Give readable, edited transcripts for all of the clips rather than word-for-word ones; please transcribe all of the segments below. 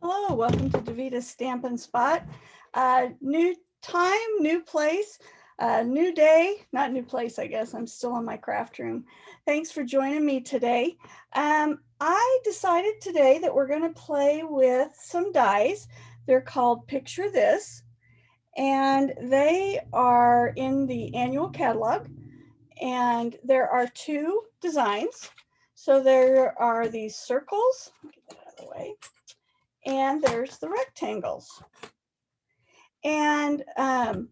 Hello, welcome to Davita's Stampin' Spot. New time, new place, new day, not new place, I guess. I'm still in my craft room. Thanks for joining me today. I decided today that we're going to play with some dies. They're called Picture This, and they are in the annual catalog. And there are two designs. So there are these circles. Get that out of the way. And there's the rectangles. And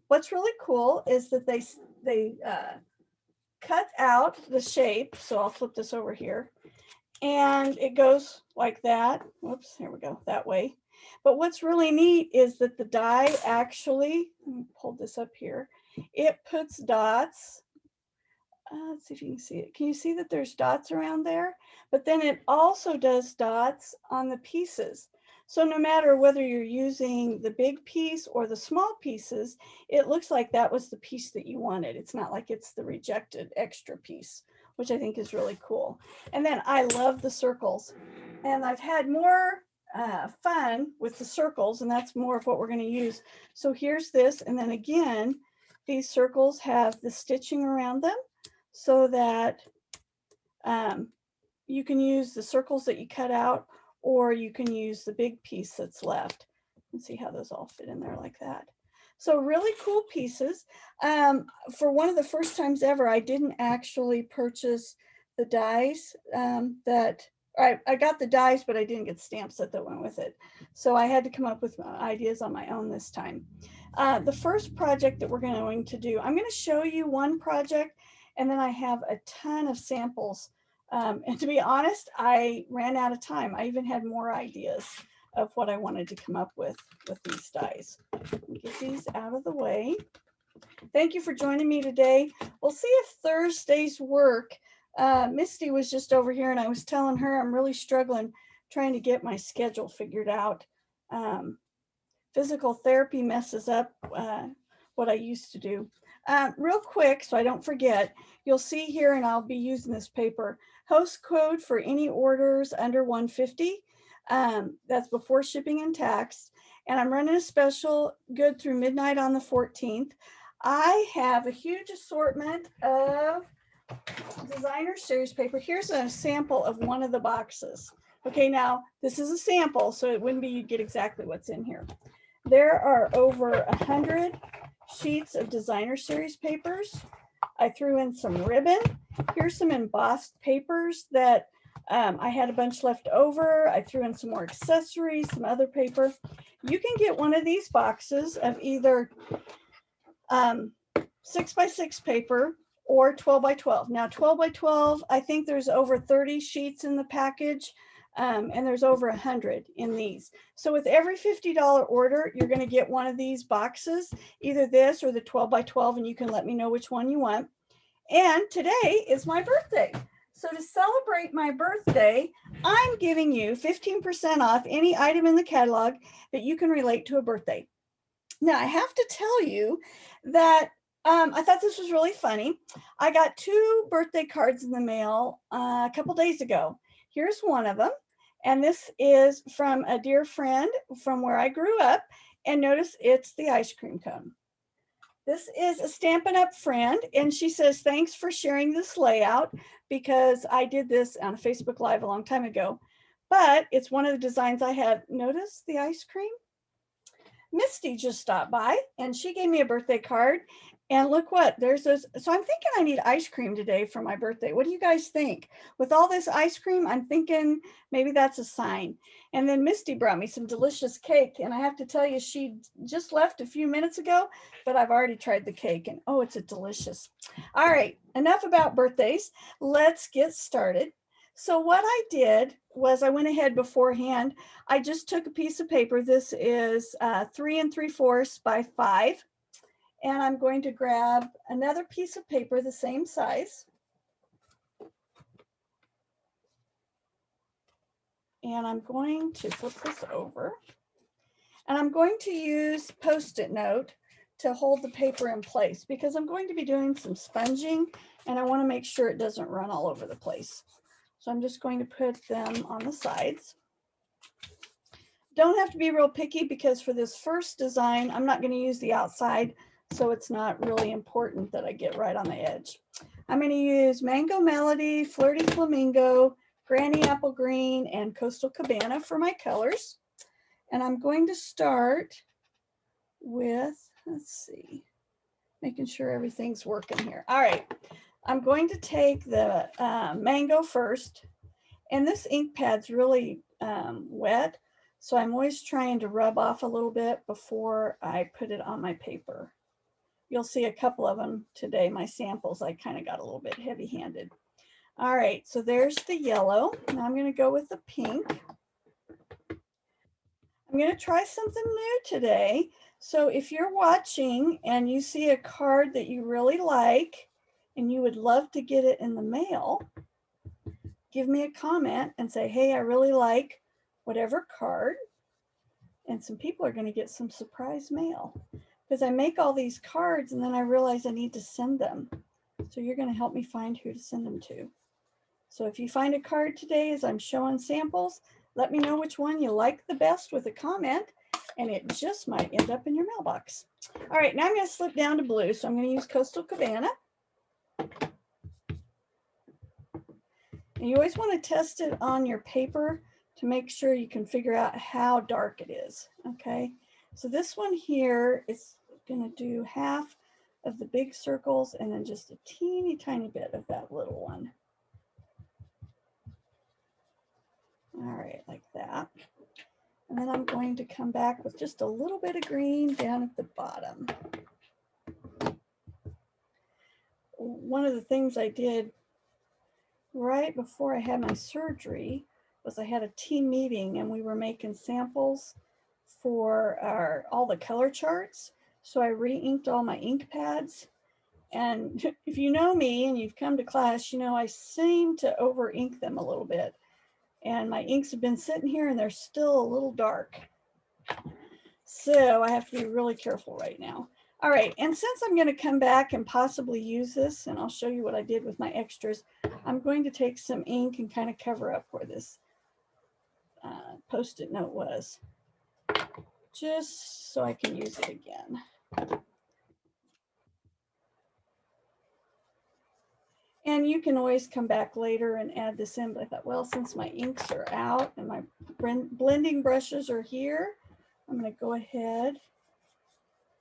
what's really cool is that they cut out the shape. So I'll flip this over here. And it goes like that. Whoops, here we go, that way. But what's really neat is that the die actually, let me pull this up here, it puts dots. Let's see if you can see it. Can you see that there's dots around there? But then it also does dots on the pieces. So no matter whether you're using the big piece or the small pieces, it looks like that was the piece that you wanted. It's not like it's the rejected extra piece, which I think is really cool. And then I love the circles. And I've had more fun with the circles, and that's more of what we're going to use. So here's this. And then again, these circles have the stitching around them, so that you can use the circles that you cut out, or you can use the big piece that's left. And see how those all fit in there like that. So really cool pieces. For one of the first times ever, I didn't actually purchase the dies I got the dies, but I didn't get the stamp set that went with it. So I had to come up with ideas on my own this time. The first project that we're going to do, I'm going to show you one project, and then I have a ton of samples. And to be honest, I ran out of time. I even had more ideas of what I wanted to come up with these dies. Get these out of the way. Thank you for joining me today. We'll see if Thursday's work. Misty was just over here, and I was telling her I'm really struggling trying to get my schedule figured out. Physical therapy messes up what I used to do. Real quick, so I don't forget, you'll see here, and I'll be using this paper, host code for any orders under 150. That's before shipping and tax. And I'm running a special good through midnight on the 14th. I have a huge assortment of designer series paper. Here's a sample of one of the boxes. Okay, now this is a sample, so it wouldn't be you'd get exactly what's in here. There are over 100 sheets of designer series papers. I threw in some ribbon. Here's some embossed papers that I had a bunch left over. I threw in some more accessories, some other paper. You can get one of these boxes of either 6x6 paper or 12x12. Now 12x12, I think there's over 30 sheets in the package. And there's over 100 in these. So with every $50 order, you're going to get one of these boxes, either this or the 12x12, and you can let me know which one you want. And today is my birthday. So to celebrate my birthday, I'm giving you 15% off any item in the catalog that you can relate to a birthday. Now, I have to tell you that I thought this was really funny. I got 2 birthday cards in the mail a couple days ago. Here's one of them. And this is from a dear friend from where I grew up. And notice it's the ice cream cone. This is a Stampin' Up! Friend. And she says, thanks for sharing this layout, because I did this on a Facebook Live a long time ago. But it's one of the designs I had. Notice the ice cream? Misty just stopped by and she gave me a birthday card. And look what, there's those. So I'm thinking I need ice cream today for my birthday. What do you guys think? With all this ice cream, I'm thinking maybe that's a sign. And then Misty brought me some delicious cake. And I have to tell you, she just left a few minutes ago, but I've already tried the cake and oh, it's a delicious. All right, enough about birthdays. Let's get started. So what I did was I went ahead beforehand. I just took a piece of paper. This is 3 3/4 by 5. And I'm going to grab another piece of paper the same size. And I'm going to flip this over. And I'm going to use Post-it note to hold the paper in place, because I'm going to be doing some sponging and I want to make sure it doesn't run all over the place. So I'm just going to put them on the sides. Don't have to be real picky because for this first design, I'm not going to use the outside, so it's not really important that I get right on the edge. I'm going to use Mango Melody, Flirty Flamingo, Granny Apple Green, and Coastal Cabana for my colors. And I'm going to start with, let's see, making sure everything's working here. All right, I'm going to take the mango first, and this ink pad's really wet, so I'm always trying to rub off a little bit before I put it on my paper. You'll see a couple of them today, my samples, I kind of got a little bit heavy-handed. All right, so there's the yellow. Now I'm going to go with the pink. I'm going to try something new today. So if you're watching and you see a card that you really like and you would love to get it in the mail, give me a comment and say, hey, I really like whatever card. And some people are going to get some surprise mail because I make all these cards and then I realize I need to send them. So you're going to help me find who to send them to. So if you find a card today as I'm showing samples, let me know which one you like the best with a comment, and it just might end up in your mailbox. All right, now I'm going to slip down to blue. So I'm going to use Coastal Cabana. And you always want to test it on your paper to make sure you can figure out how dark it is. Okay, so this one here is going to do half of the big circles and then just a teeny tiny bit of that little one. All right, like that. And then I'm going to come back with just a little bit of green down at the bottom. One of the things I did right before I had my surgery was I had a team meeting and we were making samples for all the color charts. So I re-inked all my ink pads. And if you know me and you've come to class, you know I seem to over ink them a little bit. And my inks have been sitting here and they're still a little dark. So I have to be really careful right now. All right, and since I'm going to come back and possibly use this, and I'll show you what I did with my extras, I'm going to take some ink and kind of cover up where this Post-it note was, just so I can use it again. And you can always come back later and add this in, but I thought, well, since my inks are out and my blending brushes are here, I'm going to go ahead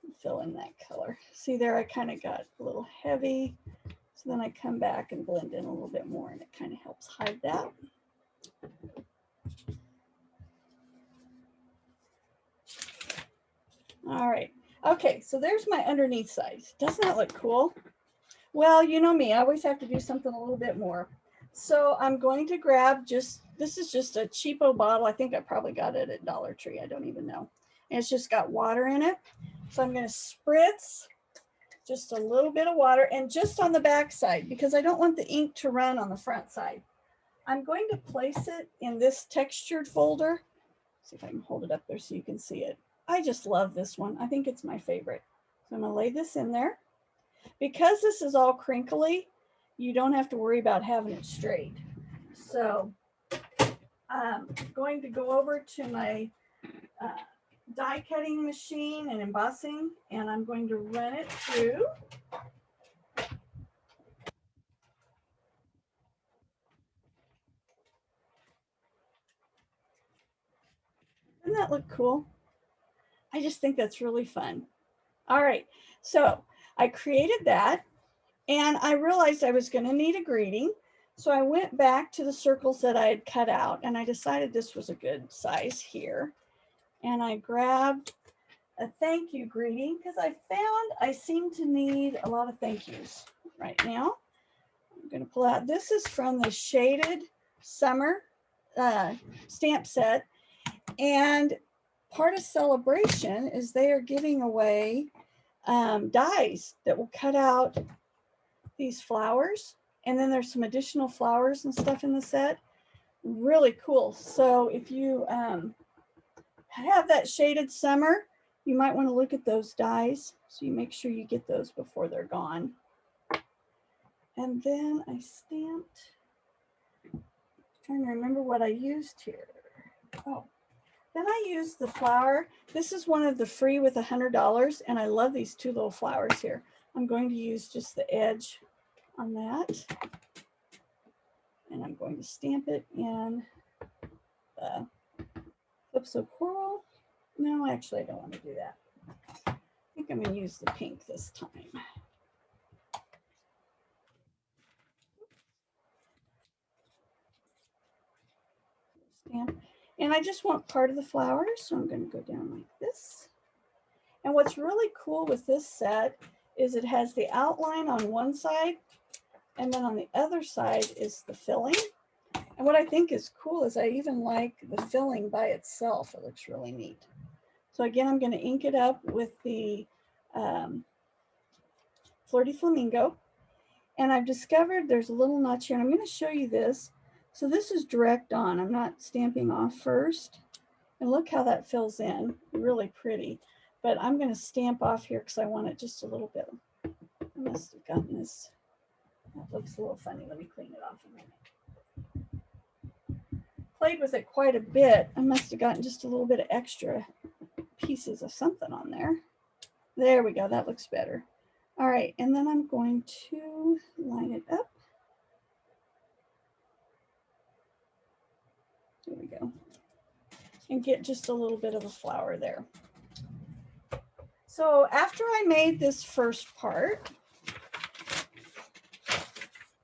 and fill in that color. See there, I kind of got a little heavy. So then I come back and blend in a little bit more and it kind of helps hide that. All right. Okay, so there's my underneath side. Doesn't that look cool? Well, you know me, I always have to do something a little bit more. So I'm going to grab this is just a cheapo bottle. I think I probably got it at Dollar Tree. I don't even know. And it's just got water in it. So I'm going to spritz just a little bit of water and just on the back side because I don't want the ink to run on the front side. I'm going to place it in this textured folder. See if I can hold it up there so you can see it. I just love this one. I think it's my favorite. So I'm going to lay this in there. Because this is all crinkly, you don't have to worry about having it straight. So I'm going to go over to my die cutting machine and embossing, and I'm going to run it through. Doesn't that look cool? I just think that's really fun. All right, so I created that and I realized I was going to need a greeting. So I went back to the circles that I had cut out and I decided this was a good size here. And I grabbed a thank you greeting because I found I seem to need a lot of thank yous right now. I'm going to pull out, this is from the Shaded Summer stamp set. And part of celebration is they are giving away dies that will cut out these flowers. And then there's some additional flowers and stuff in the set. Really cool. So if you have that Shaded Summer, you might want to look at those dies. So you make sure you get those before they're gone. And then I stamped, I'm trying to remember what I used here. Oh, Then I use the flower. This is one of the free with $100, and I love these two little flowers here. I'm going to use just the edge on that, and I'm going to stamp it in the Calypso Coral. No, actually, I don't want to do that. I think I'm going to use the pink this time. Stamp. And I just want part of the flower, so I'm going to go down like this. And what's really cool with this set is it has the outline on one side, and then on the other side is the filling. And what I think is cool is I even like the filling by itself. It looks really neat. So again, I'm going to ink it up with the Flirty Flamingo. And I've discovered there's a little notch here, and I'm going to show you this. So this is direct on. I'm not stamping off first. And look how that fills in. Really pretty. But I'm going to stamp off here because I want it just a little bit. I must have gotten this. That looks a little funny. Let me clean it off a minute. Played with it quite a bit. I must have gotten just a little bit of extra pieces of something on there. There we go. That looks better. All right. And then I'm going to line it up. There we go. And get just a little bit of a flower there. So after I made this first part,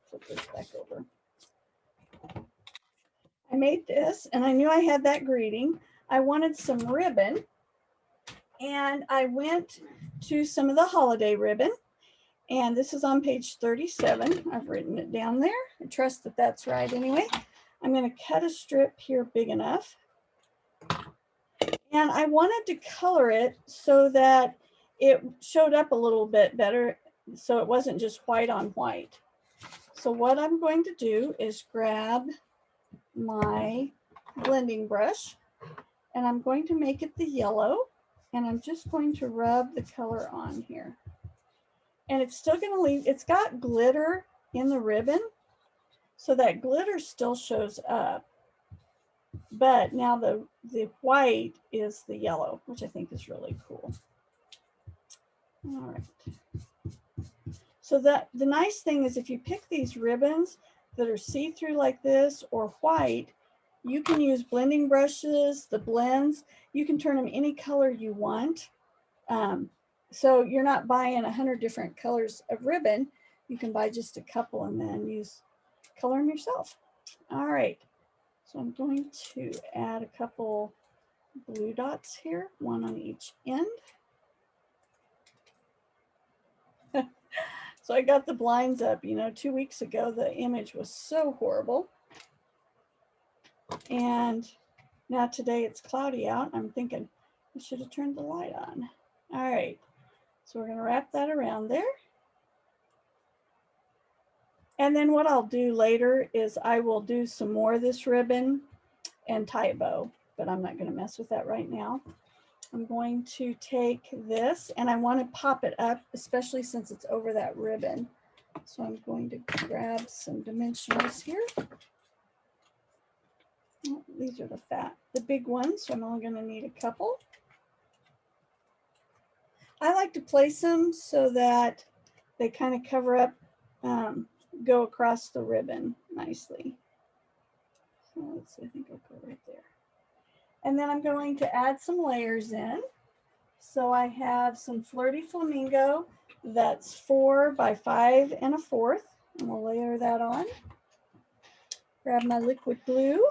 flip this back over. I made this and I knew I had that greeting. I wanted some ribbon, and I went to some of the holiday ribbon, and this is on page 37. I've written it down there. I trust that that's right anyway. I'm going to cut a strip here big enough. And I wanted to color it so that it showed up a little bit better, so it wasn't just white on white. So what I'm going to do is grab my blending brush, and I'm going to make it the yellow, and I'm just going to rub the color on here. And it's still going to leave, it's got glitter in the ribbon, so that glitter still shows up. But now the white is the yellow, which I think is really cool. All right. So the nice thing is if you pick these ribbons that are see-through like this or white, you can use blending brushes, the blends. You can turn them any color you want. So you're not buying 100 different colors of ribbon. You can buy just a couple and then color them yourself. All right. So I'm going to add a couple blue dots here, one on each end. So I got the blinds up. 2 weeks ago, the image was so horrible. And now today it's cloudy out. I'm thinking I should have turned the light on. All right. So we're going to wrap that around there. And then what I'll do later is I will do some more of this ribbon and tie a bow, but I'm not going to mess with that right now. I'm going to take this, and I want to pop it up, especially since it's over that ribbon. So I'm going to grab some dimensionals here. Oh, these are the big ones, so I'm only going to need a couple. I like to place them so that they kind of cover up, go across the ribbon nicely. So let's see, I think I'll go right there. And then I'm going to add some layers in. So I have some Flirty Flamingo that's 4 by 5 1/4, and we'll layer that on. Grab my liquid glue.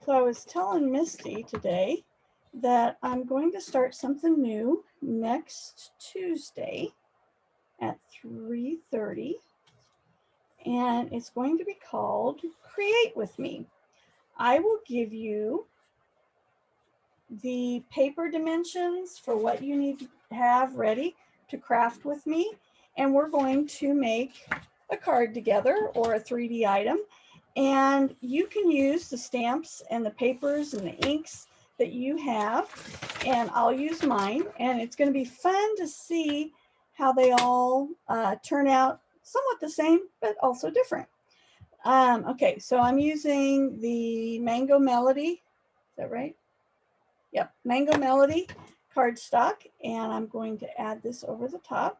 So I was telling Misty today that I'm going to start something new next Tuesday at 3:30, and it's going to be called Create With Me. I will give you the paper dimensions for what you need to have ready to craft with me, and we're going to make a card together or a 3D item. And you can use the stamps and the papers and the inks that you have, and I'll use mine. And it's going to be fun to see how they all turn out somewhat the same, but also different. Okay, so I'm using the Mango Melody. Is that right? Yep, Mango Melody cardstock, and I'm going to add this over the top.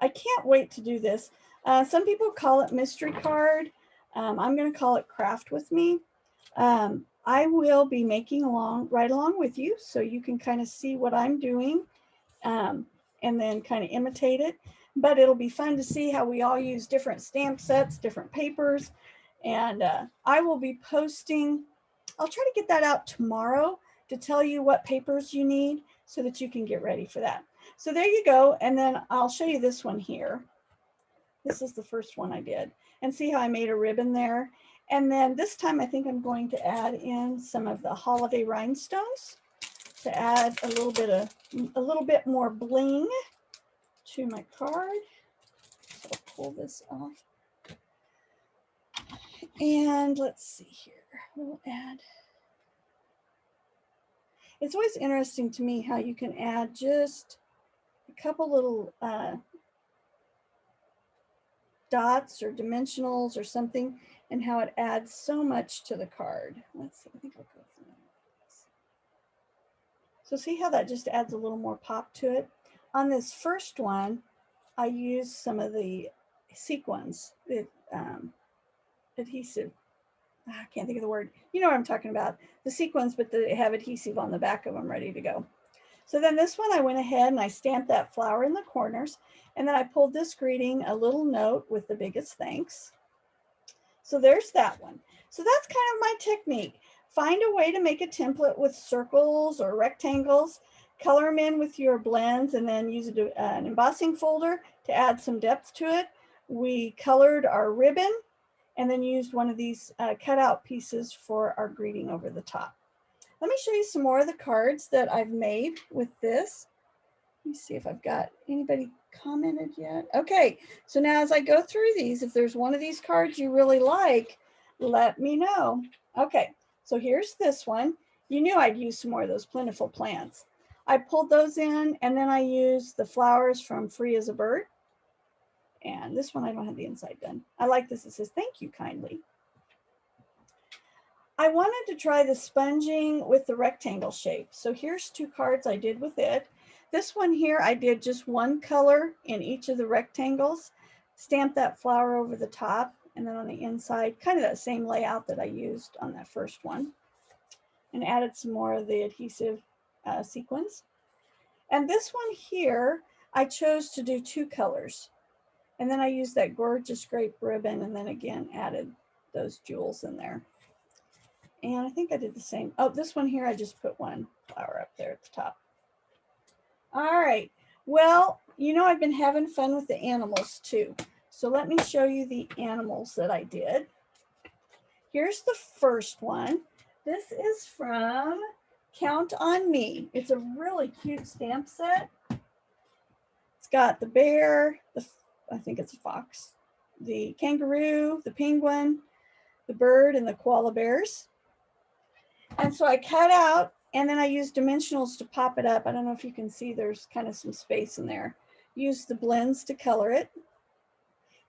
I can't wait to do this. Some people call it mystery card. I'm going to call it Craft with Me. I will be making right along with you, so you can kind of see what I'm doing, and then kind of imitate it. But it'll be fun to see how we all use different stamp sets, different papers, and I will be posting. I'll try to get that out tomorrow to tell you what papers you need so that you can get ready for that. So there you go. And then I'll show you this one here. This is the first one I did. And see how I made a ribbon there. And then this time I think I'm going to add in some of the holiday rhinestones to add a little bit more bling to my card. So I'll pull this off. And let's see here. We'll add. It's always interesting to me how you can add just a couple little dots or dimensionals or something, and how it adds so much to the card. Let's see, I think I'll go through this. So see how that just adds a little more pop to it? On this first one, I used some of the sequins, the adhesive. I can't think of the word. You know what I'm talking about. The sequins, but they have adhesive on the back of them ready to go. So then this one, I went ahead and I stamped that flower in the corners. And then I pulled this greeting, a little note with the biggest thanks. So there's that one. So that's kind of my technique. Find a way to make a template with circles or rectangles, color them in with your blends, and then use an embossing folder to add some depth to it. We colored our ribbon and then used one of these cutout pieces for our greeting over the top. Let me show you some more of the cards that I've made with this. Let me see if I've got anybody commented yet. Okay, so now as I go through these, if there's one of these cards you really like, let me know. Okay, so here's this one. You knew I'd use some more of those plentiful plants. I pulled those in, and then I used the flowers from Free as a Bird. And this one, I don't have the inside done. I like this. It says, "Thank you kindly." I wanted to try the sponging with the rectangle shape. So here's two cards I did with it. This one here, I did just one color in each of the rectangles, stamped that flower over the top, and then on the inside, kind of that same layout that I used on that first one, and added some more of the adhesive sequins. And this one here, I chose to do two colors. And then I used that gorgeous grape ribbon, and then again added those jewels in there. And I think I did the same. Oh, this one here, I just put one flower up there at the top. All right. Well, you know, I've been having fun with the animals too. So let me show you the animals that I did. Here's the first one. This is from Count on Me. It's a really cute stamp set. It's got the bear, I think it's a fox, the kangaroo, the penguin, the bird, and the koala bears. And so I cut out, and then I used dimensionals to pop it up. I don't know if you can see, there's kind of some space in there. Use the blends to color it.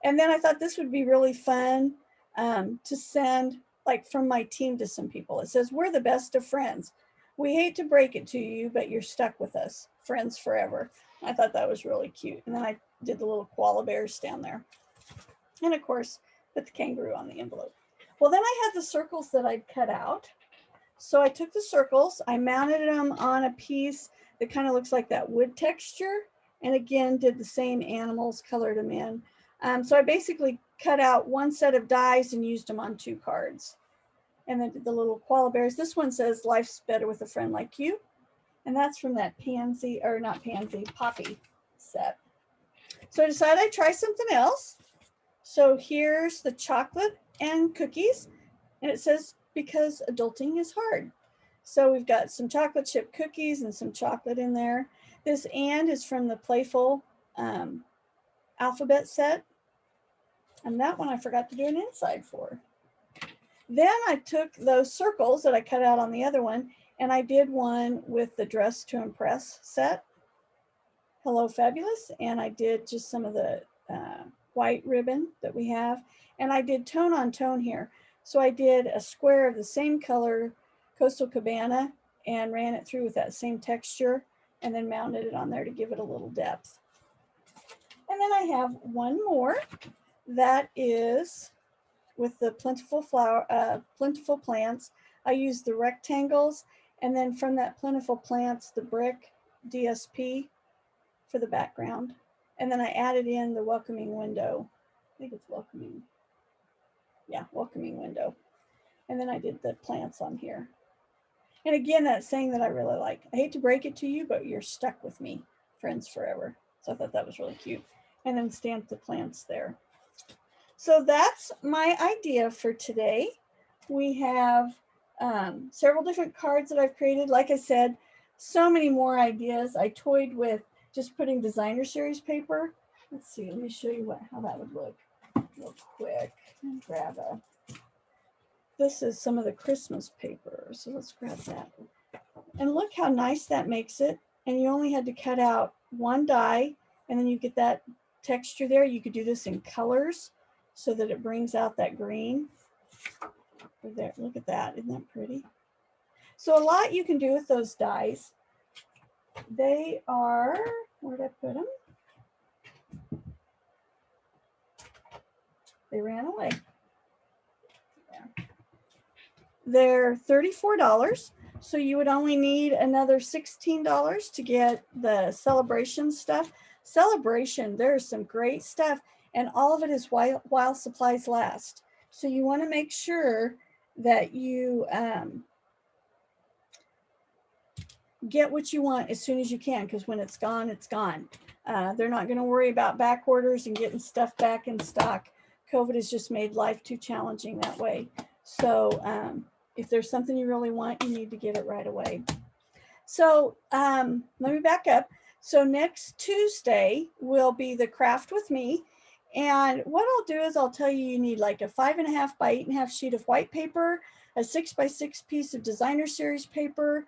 And then I thought this would be really fun to send, like, from my team to some people. It says, "We're the best of friends. We hate to break it to you, but you're stuck with us. Friends forever." I thought that was really cute. And then I did the little koala bears down there. And of course, put the kangaroo on the envelope. Well, then I had the circles that I'd cut out. So I took the circles, I mounted them on a piece that kind of looks like that wood texture, and again, did the same animals, colored them in. So I basically cut out one set of dies and used them on two cards. And then did the little koala bears. This one says, "Life's better with a friend like you." And that's from that pansy, or not pansy, poppy set. So I decided I'd try something else. So here's the chocolate and cookies. And it says, "Because adulting is hard." So we've got some chocolate chip cookies and some chocolate in there. This "and" is from the Playful alphabet set. And that one I forgot to do an inside for. Then I took those circles that I cut out on the other one, and I did one with the Dress to Impress set. Hello Fabulous, and I did just some of the white ribbon that we have, and I did tone on tone here. So I did a square of the same color, Coastal Cabana, and ran it through with that same texture, and then mounted it on there to give it a little depth. And then I have one more that is with the plentiful plentiful plants. I used the rectangles, and then from that plentiful plants, the brick DSP for the background. And then I added in the welcoming window. I think it's welcoming. Yeah, welcoming window. And then I did the plants on here. And again, that saying that I really like. I hate to break it to you, but you're stuck with me, friends forever. So I thought that was really cute. And then stamped the plants there. So that's my idea for today. We have several different cards that I've created. Like I said, so many more ideas. I toyed with just putting designer series paper. Let's see, let me show you how that would look real quick. Grab this is some of the Christmas paper. So let's grab that. And look how nice that makes it. And you only had to cut out one die, and then you get that texture there. You could do this in colors so that it brings out that green. There, look at that. Isn't that pretty? So a lot you can do with those dies. They are, where did I put them? They ran away. Yeah. They're $34. So you would only need another $16 to get the Celebration stuff. Celebration, there's some great stuff, and all of it is while supplies last. So you want to make sure that you get what you want as soon as you can, because when it's gone, it's gone. They're not going to worry about back orders and getting stuff back in stock. COVID has just made life too challenging that way. So if there's something you really want, you need to get it right away. So let me back up. So next Tuesday will be the craft with me. And what I'll do is I'll tell you, you need like a 5.5 by 8.5 sheet of white paper, a 6 by 6 piece of designer series paper,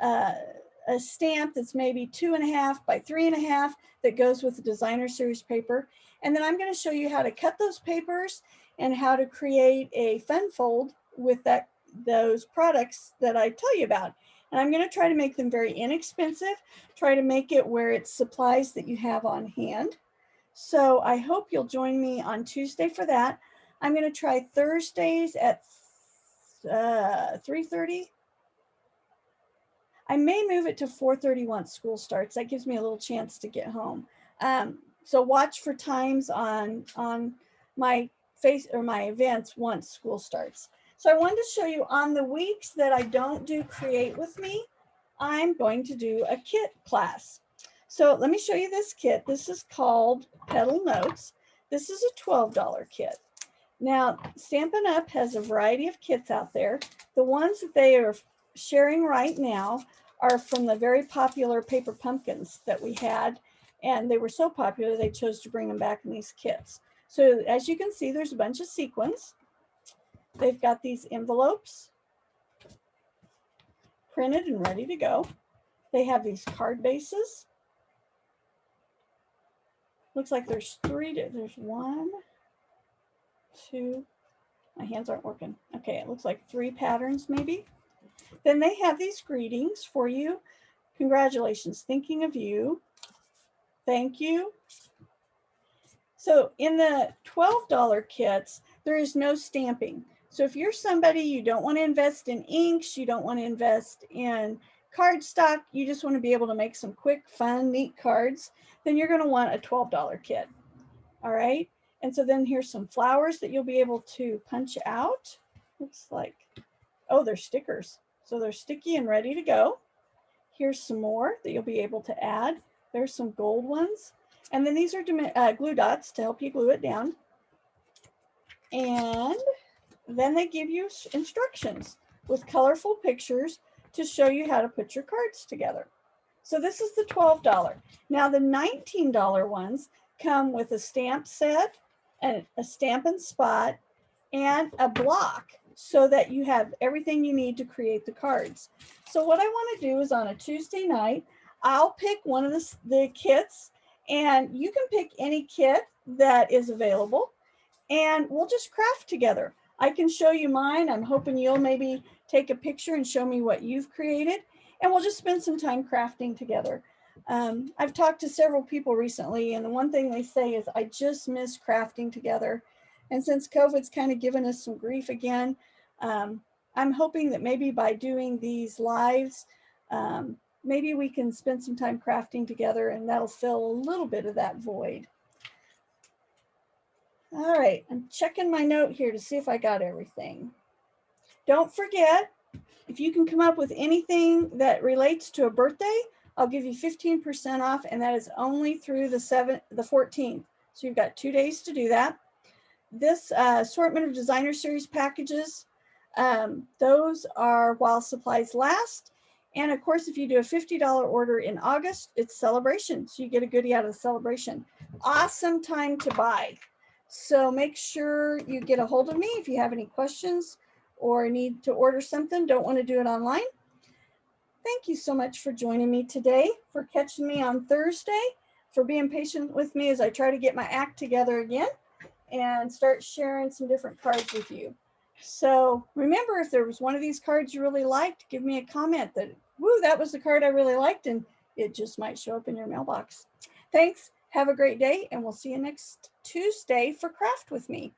a stamp that's maybe 2.5 by 3.5 that goes with the designer series paper. And then I'm going to show you how to cut those papers and how to create a fun fold with those products that I tell you about. And I'm going to try to make them very inexpensive, try to make it where it's supplies that you have on hand. So I hope you'll join me on Tuesday for that. I'm going to try Thursdays at 3:30. I may move it to 4:30 once school starts. That gives me a little chance to get home. So watch for times on my my events once school starts. So I wanted to show you on the weeks that I don't do Create With Me, I'm going to do a kit class. So let me show you this kit. This is called Petal Notes. This is a $12 kit. Now, Stampin' Up! Has a variety of kits out there. The ones that they are sharing right now are from the very popular paper pumpkins that we had, and they were so popular they chose to bring them back in these kits. So as you can see, there's a bunch of sequins. They've got these envelopes printed and ready to go. They have these card bases. Looks like there's there's 1, 2, my hands aren't working. Okay, it looks like 3 patterns maybe. Then they have these greetings for you. Congratulations, thinking of you. Thank you. So in the $12 kits, there is no stamping. So if you're somebody, you don't want to invest in inks, you don't want to invest in cardstock, you just want to be able to make some quick, fun, neat cards, then you're going to want a $12 kit. All right. And so then here's some flowers that you'll be able to punch out. Looks like, oh, they're stickers. So they're sticky and ready to go. Here's some more that you'll be able to add. There's some gold ones. And then these are glue dots to help you glue it down. And then they give you instructions with colorful pictures to show you how to put your cards together. So this is the $12. Now the $19 ones come with a stamp set, and a Stampin' Spot, and a block so that you have everything you need to create the cards. So what I want to do is on a Tuesday night, I'll pick one of the kits, and you can pick any kit that is available, and we'll just craft together. I can show you mine. I'm hoping you'll maybe take a picture and show me what you've created, and we'll just spend some time crafting together. I've talked to several people recently, and the one thing they say is, I just miss crafting together. And since COVID's kind of given us some grief again, I'm hoping that maybe by doing these lives, maybe we can spend some time crafting together, and that'll fill a little bit of that void. All right, I'm checking my note here to see if I got everything. Don't forget, if you can come up with anything that relates to a birthday, I'll give you 15% off, and that is only through the 14th. So you've got 2 days to do that. This assortment of designer series packages, those are while supplies last. And of course, if you do a $50 order in August, it's celebration. So you get a goodie out of the celebration. Awesome time to buy. So make sure you get a hold of me if you have any questions or need to order something, don't want to do it online. Thank you so much for joining me today, for catching me on Thursday, for being patient with me as I try to get my act together again and start sharing some different cards with you. So remember, if there was one of these cards you really liked, give me a comment that, woo, that was the card I really liked, and it just might show up in your mailbox. Thanks. Have a great day, and we'll see you next Tuesday for Craft with Me.